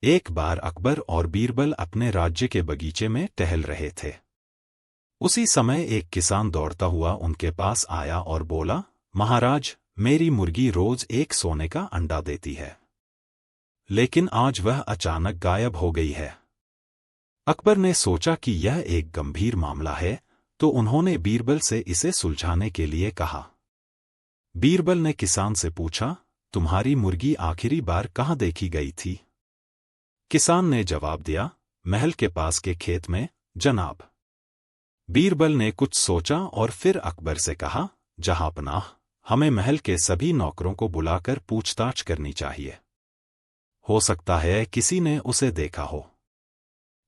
एक बार अकबर और बीरबल अपने राज्य के बगीचे में टहल रहे थे। उसी समय एक किसान दौड़ता हुआ उनके पास आया और बोला, महाराज, मेरी मुर्गी रोज एक सोने का अंडा देती है, लेकिन आज वह अचानक गायब हो गई है। अकबर ने सोचा कि यह एक गंभीर मामला है, तो उन्होंने बीरबल से इसे सुलझाने के लिए कहा। बीरबल ने किसान से पूछा, तुम्हारी मुर्गी आखिरी बार कहाँ देखी गई थी? किसान ने जवाब दिया, महल के पास के खेत में, जनाब। बीरबल ने कुछ सोचा और फिर अकबर से कहा, जहांपनाह, हमें महल के सभी नौकरों को बुलाकर पूछताछ करनी चाहिए। हो सकता है किसी ने उसे देखा हो।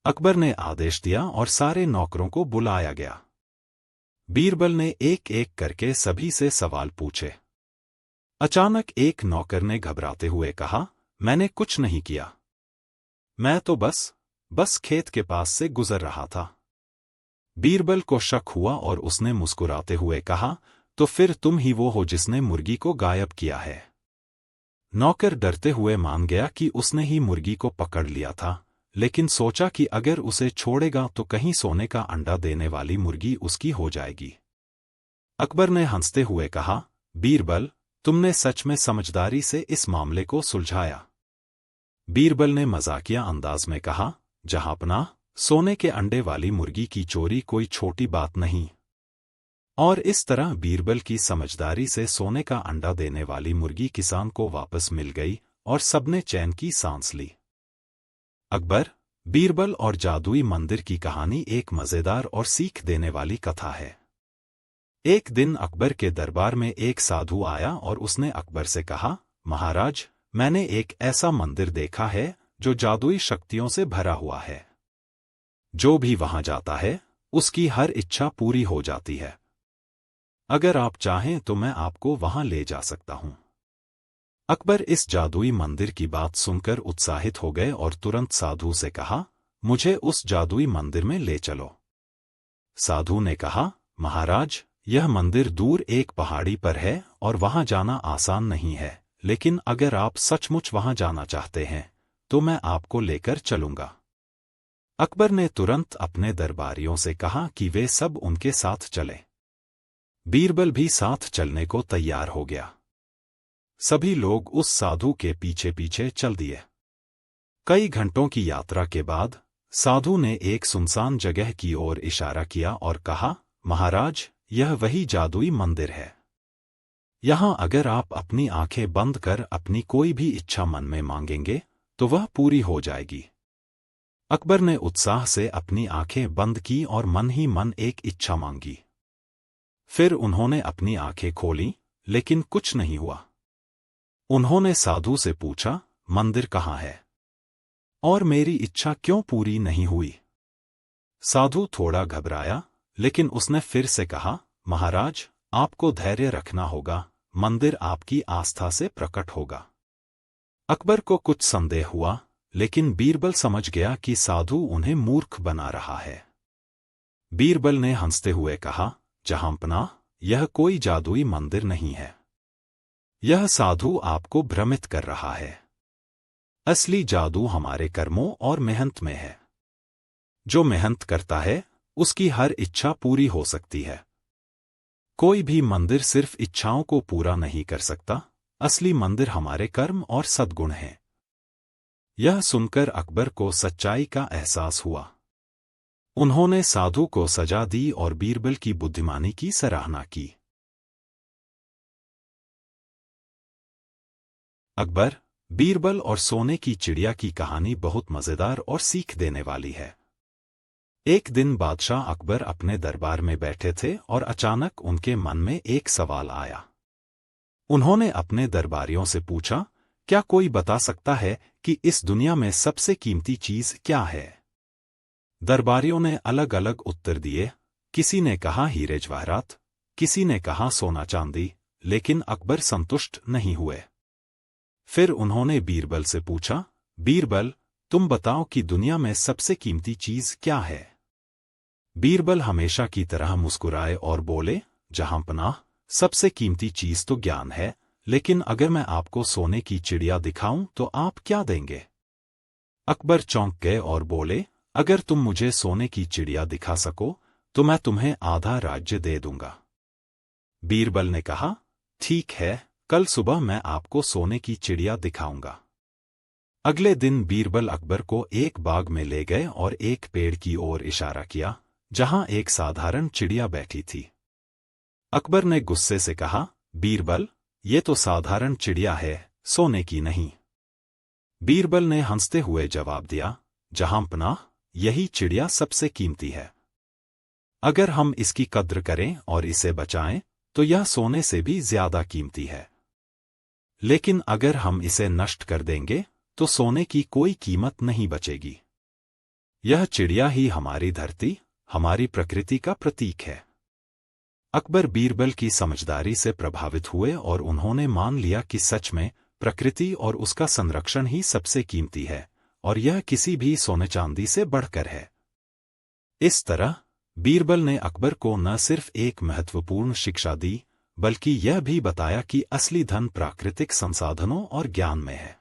अकबर ने आदेश दिया और सारे नौकरों को बुलाया गया। बीरबल ने एक एक करके सभी से सवाल पूछे। अचानक एक नौकर ने घबराते हुए कहा, मैंने कुछ नहीं किया। मैं तो बस खेत के पास से गुजर रहा था। बीरबल को शक हुआ और उसने मुस्कुराते हुए कहा, तो फिर तुम ही वो हो जिसने मुर्गी को गायब किया है। नौकर डरते हुए मान गया कि उसने ही मुर्गी को पकड़ लिया था, लेकिन सोचा कि अगर उसे छोड़ेगा तो कहीं सोने का अंडा देने वाली मुर्गी उसकी हो जाएगी। अकबर ने हंसते हुए कहा, बीरबल, तुमने सच में समझदारी से इस मामले को सुलझाया। बीरबल ने मजाकिया अंदाज में कहा, जहांपनाह, सोने के अंडे वाली मुर्गी की चोरी कोई छोटी बात नहीं। और इस तरह बीरबल की समझदारी से सोने का अंडा देने वाली मुर्गी किसान को वापस मिल गई और सबने चैन की सांस ली। अकबर, बीरबल और जादुई मंदिर की कहानी एक मजेदार और सीख देने वाली कथा है। एक दिन अकबर के दरबार में एक साधु आया और उसने अकबर से कहा, महाराज, मैंने एक ऐसा मंदिर देखा है जो जादुई शक्तियों से भरा हुआ है। जो भी वहां जाता है उसकी हर इच्छा पूरी हो जाती है। अगर आप चाहें तो मैं आपको वहां ले जा सकता हूं। अकबर इस जादुई मंदिर की बात सुनकर उत्साहित हो गए और तुरंत साधु से कहा, मुझे उस जादुई मंदिर में ले चलो। साधु ने कहा, महाराज, यह मंदिर दूर एक पहाड़ी पर है और वहां जाना आसान नहीं है, लेकिन अगर आप सचमुच वहां जाना चाहते हैं तो मैं आपको लेकर चलूंगा। अकबर ने तुरंत अपने दरबारियों से कहा कि वे सब उनके साथ चले। बीरबल भी साथ चलने को तैयार हो गया। सभी लोग उस साधु के पीछे पीछे चल दिए। कई घंटों की यात्रा के बाद साधु ने एक सुनसान जगह की ओर इशारा किया और कहा, महाराज, यह वही जादुई मंदिर है। यहां अगर आप अपनी आंखें बंद कर अपनी कोई भी इच्छा मन में मांगेंगे तो वह पूरी हो जाएगी। अकबर ने उत्साह से अपनी आंखें बंद की और मन ही मन एक इच्छा मांगी। फिर उन्होंने अपनी आंखें खोलीं, लेकिन कुछ नहीं हुआ। उन्होंने साधु से पूछा, मंदिर कहाँ है और मेरी इच्छा क्यों पूरी नहीं हुई? साधु थोड़ा घबराया, लेकिन उसने फिर से कहा, महाराज, आपको धैर्य रखना होगा, मंदिर आपकी आस्था से प्रकट होगा। अकबर को कुछ संदेह हुआ, लेकिन बीरबल समझ गया कि साधु उन्हें मूर्ख बना रहा है। बीरबल ने हंसते हुए कहा, जहांपनाह, यह कोई जादुई मंदिर नहीं है। यह साधु आपको भ्रमित कर रहा है। असली जादू हमारे कर्मों और मेहनत में है। जो मेहनत करता है उसकी हर इच्छा पूरी हो सकती है। कोई भी मंदिर सिर्फ इच्छाओं को पूरा नहीं कर सकता, असली मंदिर हमारे कर्म और सद्गुण हैं। यह सुनकर अकबर को सच्चाई का एहसास हुआ। उन्होंने साधु को सजा दी और बीरबल की बुद्धिमानी की सराहना की। अकबर, बीरबल और सोने की चिड़िया की कहानी बहुत मजेदार और सीख देने वाली है। एक दिन बादशाह अकबर अपने दरबार में बैठे थे और अचानक उनके मन में एक सवाल आया। उन्होंने अपने दरबारियों से पूछा, क्या कोई बता सकता है कि इस दुनिया में सबसे कीमती चीज क्या है? दरबारियों ने अलग अलग उत्तर दिए। किसी ने कहा हीरे जवाहरात, किसी ने कहा सोना चांदी, लेकिन अकबर संतुष्ट नहीं हुए। फिर उन्होंने बीरबल से पूछा, बीरबल, तुम बताओ कि दुनिया में सबसे कीमती चीज क्या है? बीरबल हमेशा की तरह मुस्कुराए और बोले, जहांपनाह, सबसे कीमती चीज तो ज्ञान है, लेकिन अगर मैं आपको सोने की चिड़िया दिखाऊं तो आप क्या देंगे? अकबर चौंक गए और बोले, अगर तुम मुझे सोने की चिड़िया दिखा सको तो मैं तुम्हें आधा राज्य दे दूंगा। बीरबल ने कहा, ठीक है, कल सुबह मैं आपको सोने की चिड़िया दिखाऊंगा। अगले दिन बीरबल अकबर को एक बाग में ले गए और एक पेड़ की ओर इशारा किया, जहां एक साधारण चिड़िया बैठी थी। अकबर ने गुस्से से कहा, बीरबल, ये तो साधारण चिड़िया है, सोने की नहीं। बीरबल ने हंसते हुए जवाब दिया, जहांपनाह, यही चिड़िया सबसे कीमती है। अगर हम इसकी कद्र करें और इसे बचाएं तो यह सोने से भी ज्यादा कीमती है। लेकिन अगर हम इसे नष्ट कर देंगे तो सोने की कोई कीमत नहीं बचेगी। यह चिड़िया ही हमारी धरती, हमारी प्रकृति का प्रतीक है। अकबर बीरबल की समझदारी से प्रभावित हुए और उन्होंने मान लिया कि सच में प्रकृति और उसका संरक्षण ही सबसे कीमती है, और यह किसी भी सोने चांदी से बढ़कर है। इस तरह बीरबल ने अकबर को न सिर्फ एक महत्वपूर्ण शिक्षा दी, बल्कि यह भी बताया कि असली धन प्राकृतिक संसाधनों और ज्ञान में है।